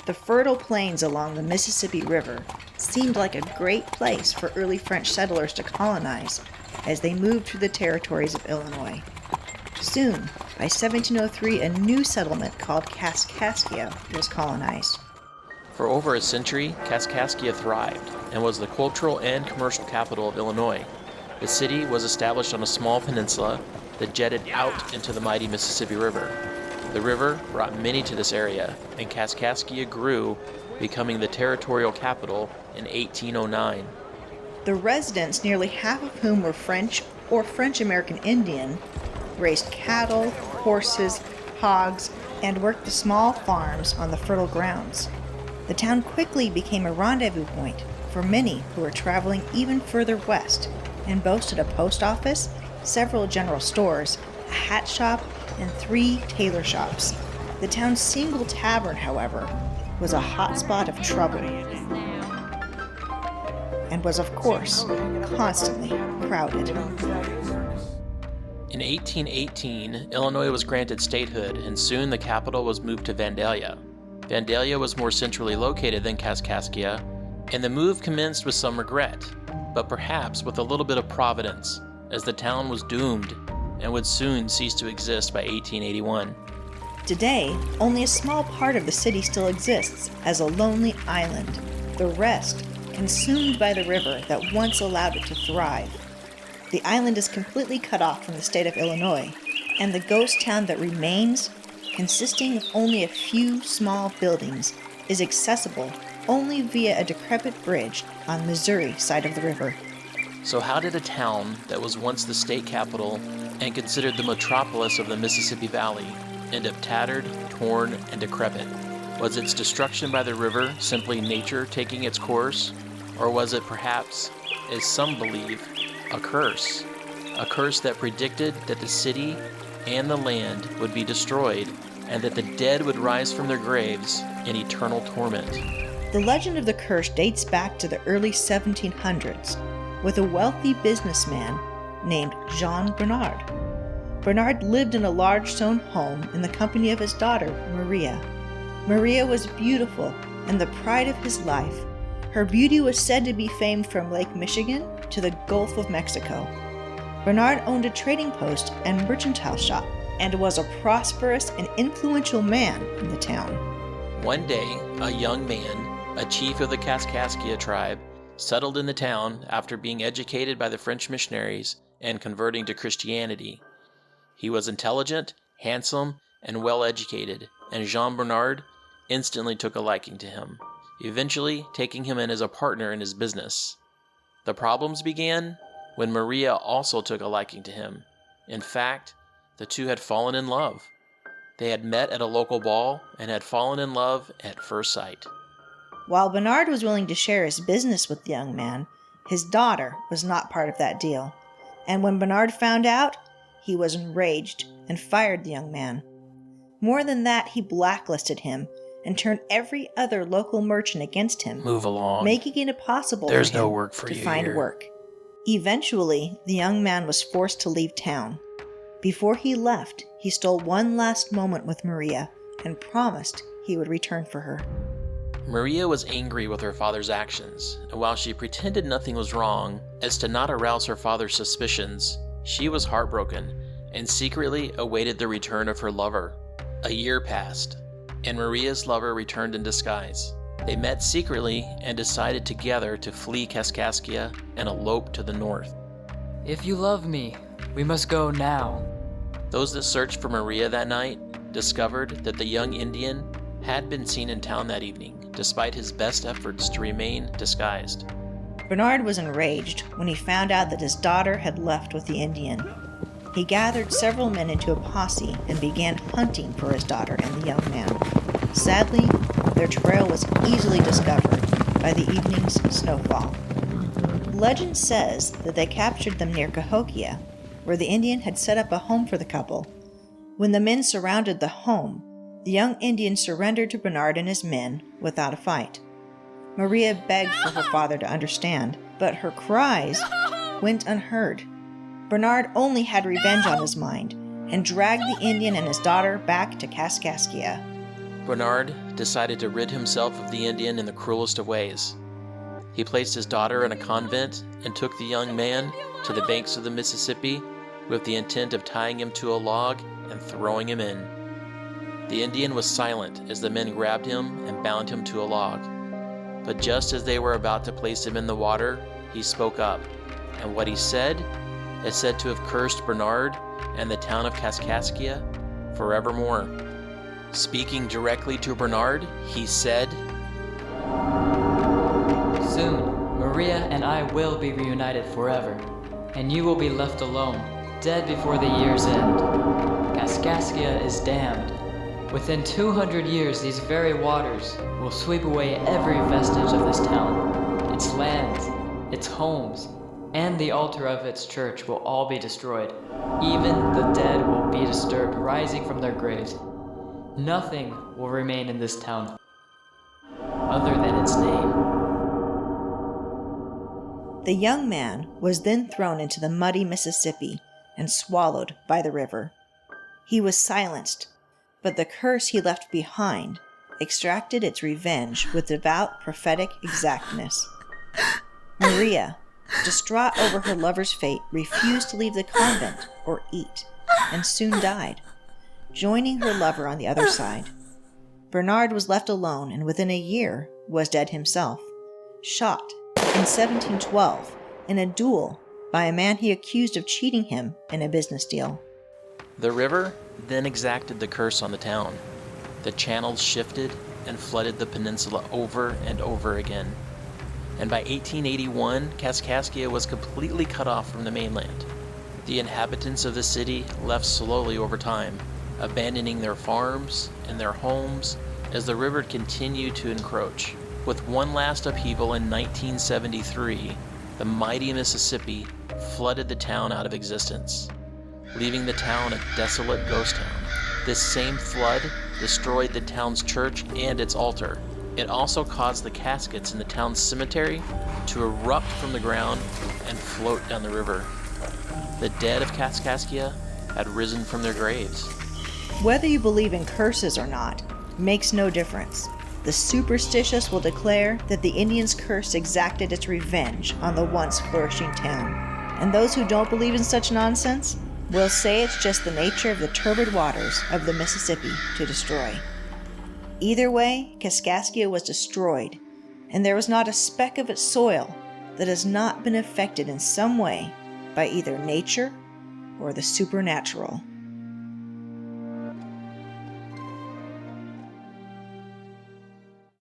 The fertile plains along the Mississippi River seemed like a great place for early French settlers to colonize as they moved through the territories of Illinois. Soon, by 1703, a new settlement called Kaskaskia was colonized. For over a century, Kaskaskia thrived and was the cultural and commercial capital of Illinois. The city was established on a small peninsula that jetted out into the mighty Mississippi River. The river brought many to this area, and Kaskaskia grew, becoming the territorial capital in 1809. The residents, nearly half of whom were French or French-American Indian, raised cattle, horses, hogs, and worked the small farms on the fertile grounds. The town quickly became a rendezvous point for many who were traveling even further west, and boasted a post office, several general stores, a hat shop, and 3 tailor shops. The town's single tavern, however, was a hotspot of trouble, and was, of course, constantly crowded. In 1818, Illinois was granted statehood, and soon the capital was moved to Vandalia. Vandalia was more centrally located than Kaskaskia, and the move commenced with some regret, but perhaps with a little bit of providence, as the town was doomed and would soon cease to exist by 1881. Today, only a small part of the city still exists as a lonely island, the rest consumed by the river that once allowed it to thrive. The island is completely cut off from the state of Illinois, and the ghost town that remains, consisting of only a few small buildings, is accessible only via a decrepit bridge on the Missouri side of the river. So how did a town that was once the state capital and considered the metropolis of the Mississippi Valley end up tattered, torn, and decrepit? Was its destruction by the river simply nature taking its course? Or was it perhaps, as some believe, a curse? A curse that predicted that the city and the land would be destroyed, and that the dead would rise from their graves in eternal torment. The legend of the curse dates back to the early 1700s, with a wealthy businessman named Jean Bernard. Bernard lived in a large stone home in the company of his daughter, Maria. Maria was beautiful and the pride of his life. Her beauty was said to be famed from Lake Michigan to the Gulf of Mexico. Bernard owned a trading post and mercantile shop, and was a prosperous and influential man in the town. One day, a young man, a chief of the Kaskaskia tribe, settled in the town after being educated by the French missionaries and converting to Christianity. He was intelligent, handsome, and well-educated, and Jean Bernard instantly took a liking to him, eventually taking him in as a partner in his business. The problems began when Maria also took a liking to him. In fact, the two had fallen in love. They had met at a local ball and had fallen in love at first sight. While Bernard was willing to share his business with the young man, his daughter was not part of that deal. And when Bernard found out, he was enraged and fired the young man. More than that, he blacklisted him and turned every other local merchant against him. Move along. Making it impossible There's for him no work for to you find here. work. Eventually, the young man was forced to leave town. Before he left, he stole one last moment with Maria and promised he would return for her. Maria was angry with her father's actions, and while she pretended nothing was wrong, as to not arouse her father's suspicions, she was heartbroken and secretly awaited the return of her lover. A year passed, and Maria's lover returned in disguise. They met secretly and decided together to flee Kaskaskia and elope to the north. If you love me, we must go now. Those that searched for Maria that night discovered that the young Indian had been seen in town that evening, despite his best efforts to remain disguised. Bernard was enraged when he found out that his daughter had left with the Indian. He gathered several men into a posse and began hunting for his daughter and the young man. Sadly, their trail was easily discovered by the evening's snowfall. Legend says that they captured them near Cahokia, where the Indian had set up a home for the couple. When the men surrounded the home, the young Indian surrendered to Bernard and his men without a fight. Maria begged for her father to understand, but her cries went unheard. Bernard only had revenge on his mind and dragged the Indian and his daughter back to Kaskaskia. Bernard decided to rid himself of the Indian in the cruelest of ways. He placed his daughter in a convent and took the young man to the banks of the Mississippi with the intent of tying him to a log and throwing him in. The Indian was silent as the men grabbed him and bound him to a log. But just as they were about to place him in the water, he spoke up, and what he said is said to have cursed Bernard and the town of Kaskaskia forevermore. Speaking directly to Bernard, he said, Soon, Maria and I will be reunited forever, and you will be left alone, dead before the year's end. Kaskaskia is damned. Within 200 years, these very waters will sweep away every vestige of this town. Its lands, its homes, and the altar of its church will all be destroyed. Even the dead will be disturbed, rising from their graves. Nothing will remain in this town other than its name. The young man was then thrown into the muddy Mississippi and swallowed by the river. He was silenced, but the curse he left behind extracted its revenge with devout prophetic exactness. Maria, distraught over her lover's fate, refused to leave the convent or eat, and soon died, joining her lover on the other side. Bernard was left alone and within a year was dead himself, shot in 1712 in a duel by a man he accused of cheating him in a business deal. The river then exacted the curse on the town. The channels shifted and flooded the peninsula over and over again. And by 1881, Kaskaskia was completely cut off from the mainland. The inhabitants of the city left slowly over time, abandoning their farms and their homes as the river continued to encroach. With one last upheaval in 1973, the mighty Mississippi flooded the town out of existence, leaving the town a desolate ghost town. This same flood destroyed the town's church and its altar. It also caused the caskets in the town's cemetery to erupt from the ground and float down the river. The dead of Kaskaskia had risen from their graves. Whether you believe in curses or not makes no difference. The superstitious will declare that the Indians' curse exacted its revenge on the once flourishing town. And those who don't believe in such nonsense will say it's just the nature of the turbid waters of the Mississippi to destroy. Either way, Kaskaskia was destroyed, and there was not a speck of its soil that has not been affected in some way by either nature or the supernatural.